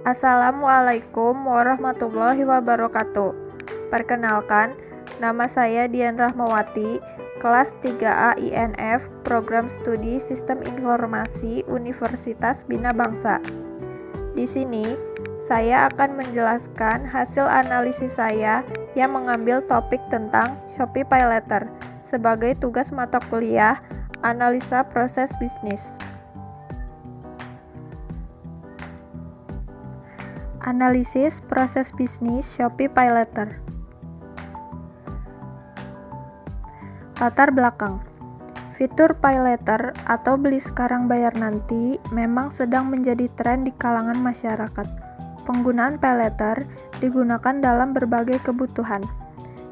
Assalamualaikum warahmatullahi wabarakatuh. Perkenalkan, nama saya Dian Rahmawati, kelas 3A INF, Program Studi Sistem Informasi Universitas Bina Bangsa. Di sini, saya akan menjelaskan hasil analisis saya yang mengambil topik tentang Shopee PayLater sebagai tugas mata kuliah Analisa Proses Bisnis. Analisis proses bisnis Shopee PayLater. Latar belakang. Fitur PayLater atau beli sekarang bayar nanti memang sedang menjadi tren di kalangan masyarakat. Penggunaan PayLater digunakan dalam berbagai kebutuhan,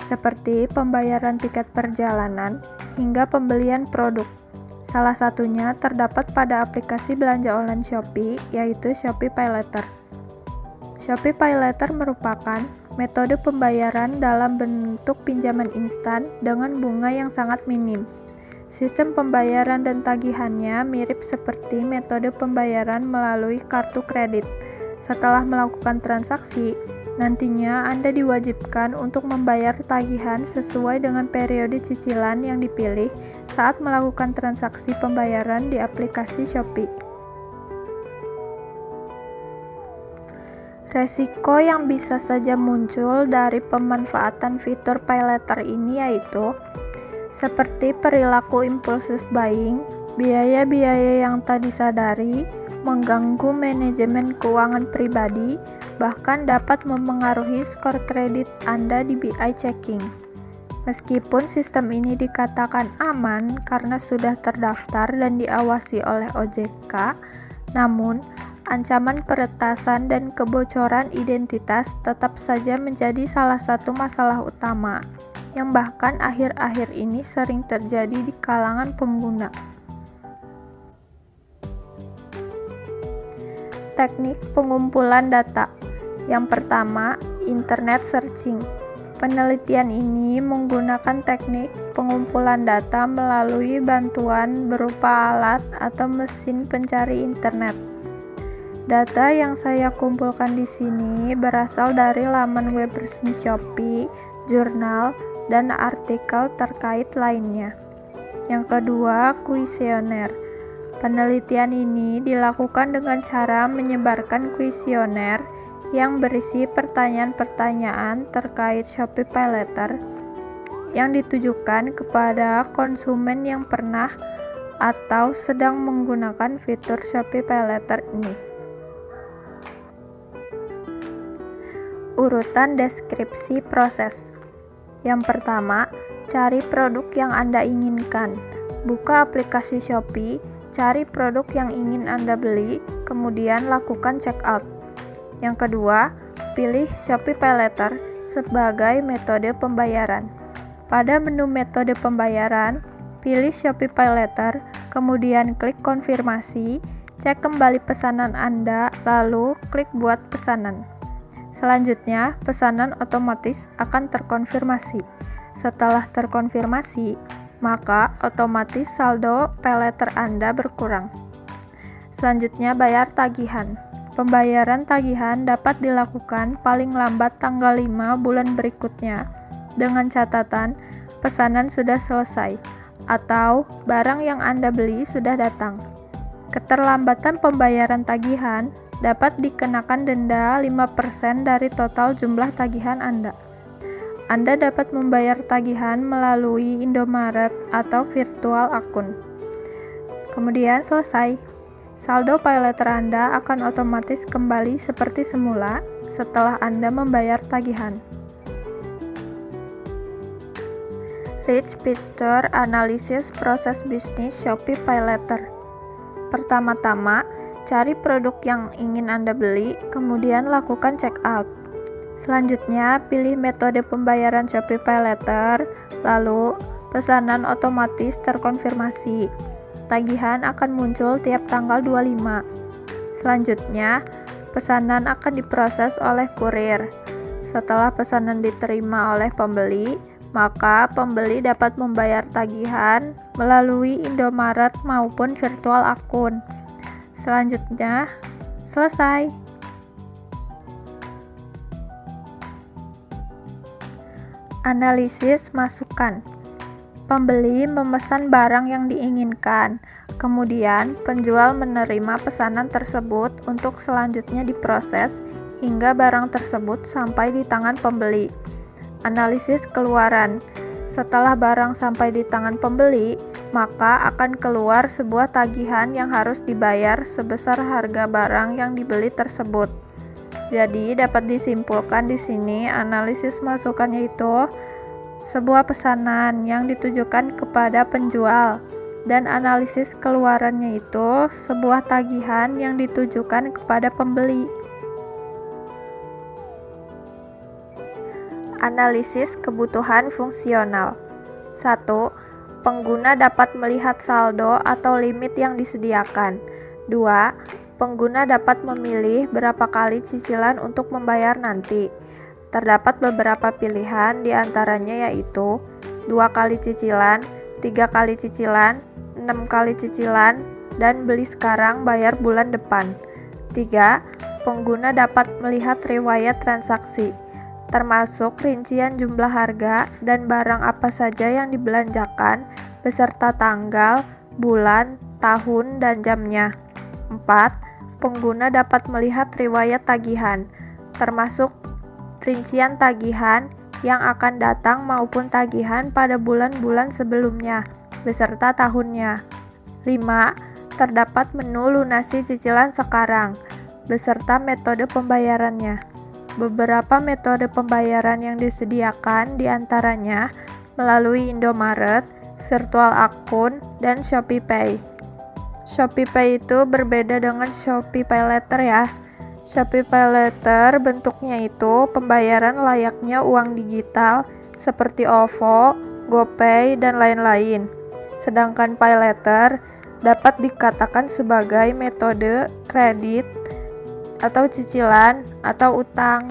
seperti pembayaran tiket perjalanan hingga pembelian produk. Salah satunya terdapat pada aplikasi belanja online Shopee, yaitu Shopee PayLater. Shopee PayLater merupakan metode pembayaran dalam bentuk pinjaman instan dengan bunga yang sangat minim. Sistem pembayaran dan tagihannya mirip seperti metode pembayaran melalui kartu kredit. Setelah melakukan transaksi, nantinya Anda diwajibkan untuk membayar tagihan sesuai dengan periode cicilan yang dipilih saat melakukan transaksi pembayaran di aplikasi Shopee. Resiko yang bisa saja muncul dari pemanfaatan fitur PayLater ini yaitu seperti perilaku impulsif buying, biaya-biaya yang tak disadari, mengganggu manajemen keuangan pribadi, bahkan dapat mempengaruhi skor kredit Anda di BI Checking. Meskipun sistem ini dikatakan aman karena sudah terdaftar dan diawasi oleh OJK, namun ancaman peretasan dan kebocoran identitas tetap saja menjadi salah satu masalah utama yang bahkan akhir-akhir ini sering terjadi di kalangan pengguna. Teknik pengumpulan data. Yang pertama, internet searching. Penelitian ini menggunakan teknik pengumpulan data melalui bantuan berupa alat atau mesin pencari internet. Data yang saya kumpulkan di sini berasal dari laman web resmi Shopee, jurnal, dan artikel terkait lainnya. Yang kedua, kuesioner. Penelitian ini dilakukan dengan cara menyebarkan kuesioner yang berisi pertanyaan-pertanyaan terkait Shopee PayLater yang ditujukan kepada konsumen yang pernah atau sedang menggunakan fitur Shopee PayLater ini. Urutan deskripsi proses. Yang pertama, cari produk yang Anda inginkan. Buka aplikasi Shopee, cari produk yang ingin Anda beli, kemudian lakukan checkout. Yang kedua, pilih Shopee PayLater sebagai metode pembayaran. Pada menu metode pembayaran, pilih Shopee PayLater, kemudian klik konfirmasi, cek kembali pesanan Anda, lalu klik buat pesanan. Selanjutnya, pesanan otomatis akan terkonfirmasi. Setelah terkonfirmasi, maka otomatis saldo PayLater Anda berkurang. Selanjutnya, bayar tagihan. Pembayaran tagihan dapat dilakukan paling lambat tanggal 5 bulan berikutnya, dengan catatan pesanan sudah selesai, atau barang yang Anda beli sudah datang. Keterlambatan pembayaran tagihan dapat dikenakan denda 5% dari total jumlah tagihan Anda. Anda dapat membayar tagihan melalui Indomaret atau virtual akun. Kemudian selesai. Saldo PayLater Anda akan otomatis kembali seperti semula setelah Anda membayar tagihan. Rich Picture Analysis Proses Bisnis Shopee PayLater. Pertama-tama, cari produk yang ingin Anda beli, kemudian lakukan checkout. Selanjutnya, pilih metode pembayaran Shopee PayLater, lalu pesanan otomatis terkonfirmasi. Tagihan akan muncul tiap tanggal 25. Selanjutnya, pesanan akan diproses oleh kurir. Setelah pesanan diterima oleh pembeli, maka pembeli dapat membayar tagihan melalui Indomaret maupun virtual akun. Selanjutnya, selesai. Analisis masukan. Pembeli memesan barang yang diinginkan, kemudian penjual menerima pesanan tersebut untuk selanjutnya diproses hingga barang tersebut sampai di tangan pembeli. Analisis keluaran. Setelah barang sampai di tangan pembeli, maka akan keluar sebuah tagihan yang harus dibayar sebesar harga barang yang dibeli tersebut. Jadi dapat disimpulkan di sini analisis masukannya itu sebuah pesanan yang ditujukan kepada penjual, dan analisis keluarannya itu sebuah tagihan yang ditujukan kepada pembeli. Analisis kebutuhan fungsional. 1. Pengguna dapat melihat saldo atau limit yang disediakan. 2. Pengguna dapat memilih berapa kali cicilan untuk membayar nanti. Terdapat beberapa pilihan, diantaranya yaitu 2 kali cicilan, 3 kali cicilan, 6 kali cicilan, dan beli sekarang bayar bulan depan. 3. Pengguna dapat melihat riwayat transaksi, termasuk rincian jumlah harga dan barang apa saja yang dibelanjakan, beserta tanggal, bulan, tahun, dan jamnya. 4. Pengguna dapat melihat riwayat tagihan, termasuk rincian tagihan yang akan datang maupun tagihan pada bulan-bulan sebelumnya, beserta tahunnya. 5. Terdapat menu lunasi cicilan sekarang, beserta metode pembayarannya. Beberapa metode pembayaran yang disediakan diantaranya melalui Indomaret, virtual akun, dan ShopeePay. ShopeePay itu berbeda dengan Shopee PayLater ya. Shopee PayLater bentuknya itu pembayaran layaknya uang digital seperti OVO, GoPay, dan lain-lain. Sedangkan PayLater dapat dikatakan sebagai metode kredit atau cicilan atau utang.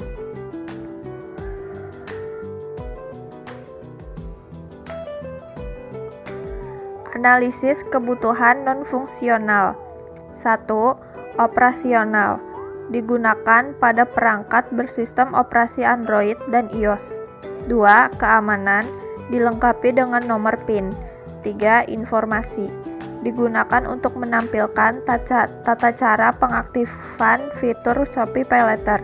Analisis kebutuhan non-fungsional. 1. Operasional. Digunakan pada perangkat bersistem operasi Android dan iOS. 2. Keamanan. Dilengkapi dengan nomor PIN. 3. Informasi. Digunakan untuk menampilkan tata cara pengaktifan fitur Shopee PayLater.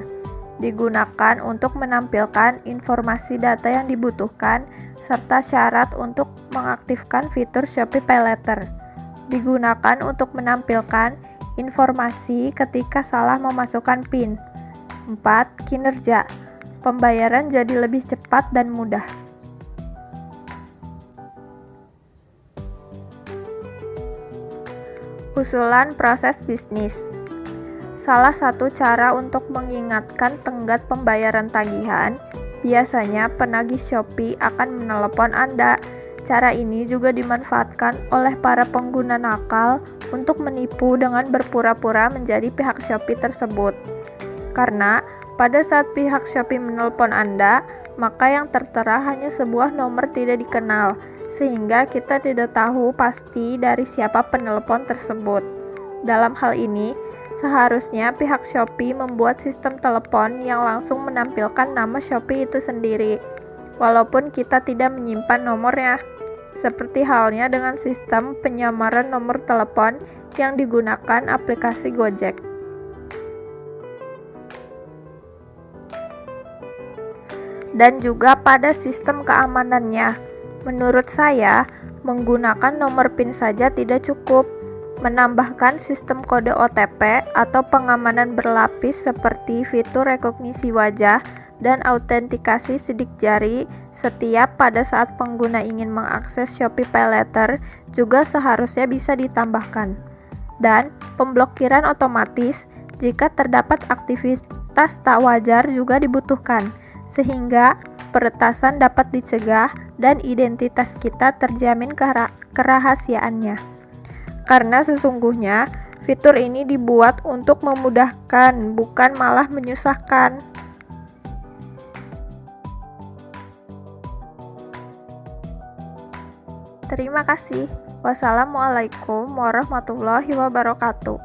Digunakan untuk menampilkan informasi data yang dibutuhkan serta syarat untuk mengaktifkan fitur Shopee PayLater. Digunakan untuk menampilkan informasi ketika salah memasukkan PIN. 4. Kinerja. Pembayaran jadi lebih cepat dan mudah. Usulan proses bisnis. Salah satu cara untuk mengingatkan tenggat pembayaran tagihan, biasanya penagih Shopee akan menelepon Anda. Cara ini juga dimanfaatkan oleh para pengguna nakal untuk menipu dengan berpura-pura menjadi pihak Shopee tersebut. Karena pada saat pihak Shopee menelpon Anda, maka yang tertera hanya sebuah nomor tidak dikenal, sehingga kita tidak tahu pasti dari siapa penelpon tersebut. Dalam hal ini, seharusnya pihak Shopee membuat sistem telepon yang langsung menampilkan nama Shopee itu sendiri, walaupun kita tidak menyimpan nomornya. Seperti halnya dengan sistem penyamaran nomor telepon yang digunakan aplikasi Gojek. Dan juga pada sistem keamanannya. Menurut saya, menggunakan nomor PIN saja tidak cukup. Menambahkan sistem kode OTP atau pengamanan berlapis seperti fitur rekognisi wajah dan autentikasi sidik jari setiap pada saat pengguna ingin mengakses Shopee PayLater juga seharusnya bisa ditambahkan. Dan pemblokiran otomatis jika terdapat aktivitas tak wajar juga dibutuhkan, sehingga peretasan dapat dicegah dan identitas kita terjamin kerahasiaannya. Karena sesungguhnya fitur ini dibuat untuk memudahkan, bukan malah menyusahkan. Terima kasih. Wassalamualaikum warahmatullahi wabarakatuh.